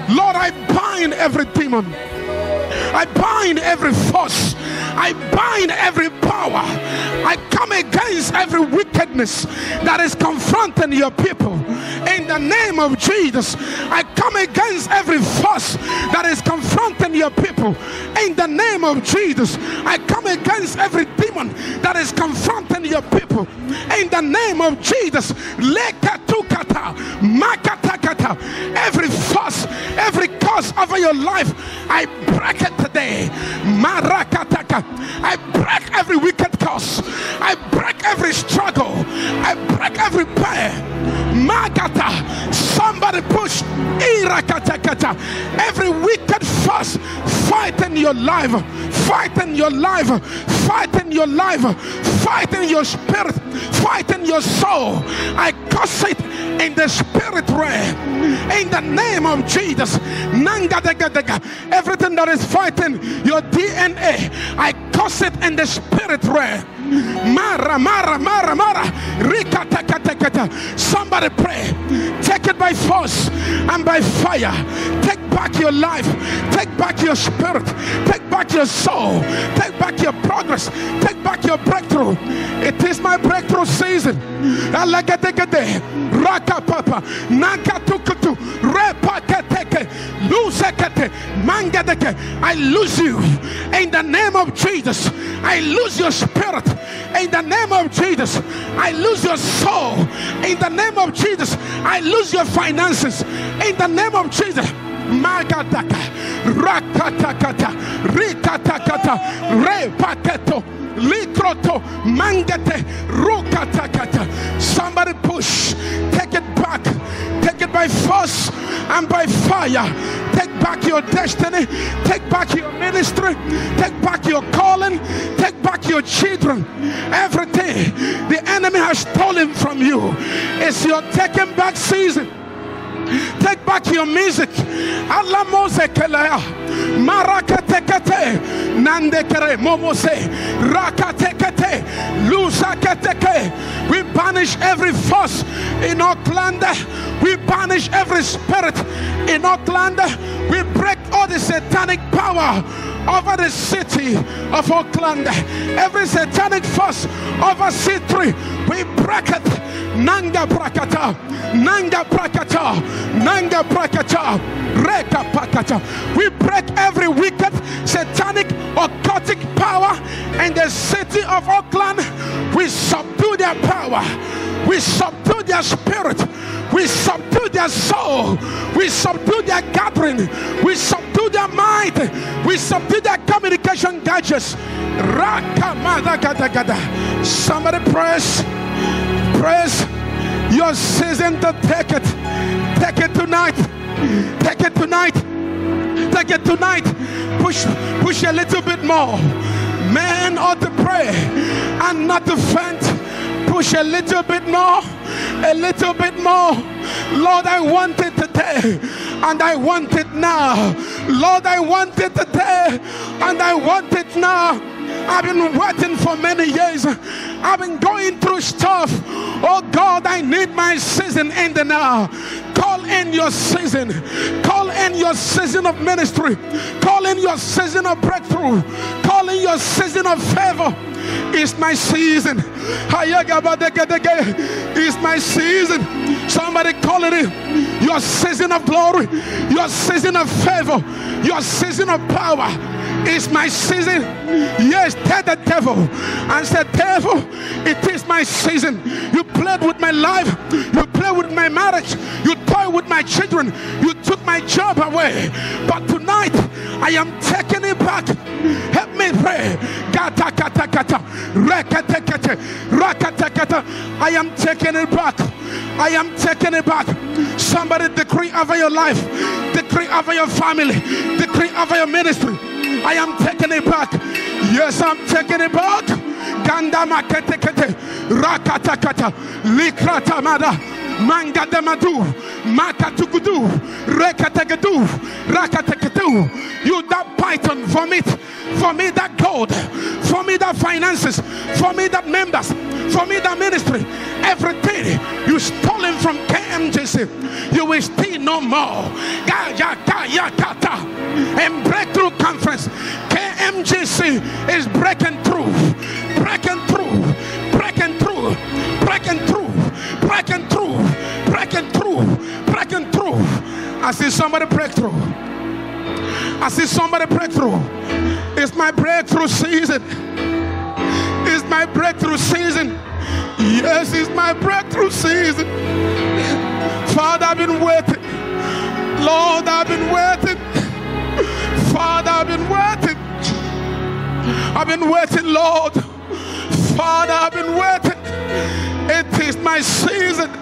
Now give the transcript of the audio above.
Lord, I bind every demon. I bind every force. I bind every power. I come against every wickedness that is confronting your people. In the name of Jesus, I come against every force that is confronting your people. In the name of Jesus, I come against every demon that is confronting your people. In the name of Jesus, every force, every curse over your life, I break it today. I break every wicked curse. I break every struggle. I break every prayer. Somebody push. Every wicked force fighting your life, fighting your life, fighting your life, fighting your spirit, fighting your soul. I curse it in the spirit realm. In the name of Jesus. Everything that is fighting your DNA, I curse it in the spirit realm. Somebody pray. Take it by force and by fire. Take back your life. Take back your spirit. Take back your soul. Take back your progress. Take back your breakthrough. It is my breakthrough season. I lose you in the name of Jesus. I lose your spirit in the name of Jesus. I lose your soul in the name of Jesus. I lose your finances in the name of Jesus. Magadaka, rakatakata, rikatakata, repaketo, likroto, mangate, rukatakata. Somebody push. Take it back. Take it by force and by fire. Take back your destiny. Take back your ministry. Take back your calling. Take back your children. Everything the enemy has stolen from you. It's your taking back season. Take back your music. Alamozekelea. Marakatekete. Nandekere. Momose. Rakatekete. Lusaketeke. We banish every force in Auckland. We banish every spirit in Auckland. We break all the satanic power over the city of Auckland. Every satanic force over C3, we break it. Nanga prakata, nanga prakata, nanga prakata, reka pakata. We break every wicked, satanic, occultic power in the city of Auckland. We subdue their power. We subdue their spirit. We subdue their soul. We subdue their gathering. We subdue their mind. We subdue their communication gadgets. Somebody praise. Praise your season to take it. Take it tonight. Take it tonight. Take it tonight. Push a little bit more. Man ought to pray and not to faint. Push a little bit more. A little bit more. Lord, I want it today and I want it now. Lord, I want it today and I want it now. I've been waiting for many years. I've been going through stuff. Oh God, I need my season in the now. Call in your season. Call in your season of ministry. Call in your season of breakthrough. Call in your season of favor. It's my season. It's my season. Somebody call it in. Your season of glory. Your season of favor. Your season of power. It's my season. Yes, tell the devil and say, devil, it is my season. You played with my life. You played with my marriage. You toyed with my children. You took my job away. But tonight, I am taking it back. Help me pray. I am taking it back. I am taking it back. Somebody decree over your life. Decree over your family. Decree over your ministry. I am taking it back. Yes, I'm taking it back. Ganda maketekete, rakatakata, likratamada, mangadamadu, makatukudu, rekategedu, rakatekedu. You that python, vomit. For me that gold. For me that finances. For me that members. For me that ministry. Everything money you stolen from KMJC, you will steal no more. And breakthrough conference, KMJC is breaking through, breaking through, breaking through, breaking through, breaking through, breaking through, breaking through. I see somebody breakthrough. I see somebody breakthrough. It's my breakthrough season. It's my breakthrough season. Yes, it's my breakthrough season. Father, I've been waiting. Lord, I've been waiting. Father, I've been waiting. I've been waiting, Lord. Father, I've been waiting. It is my season.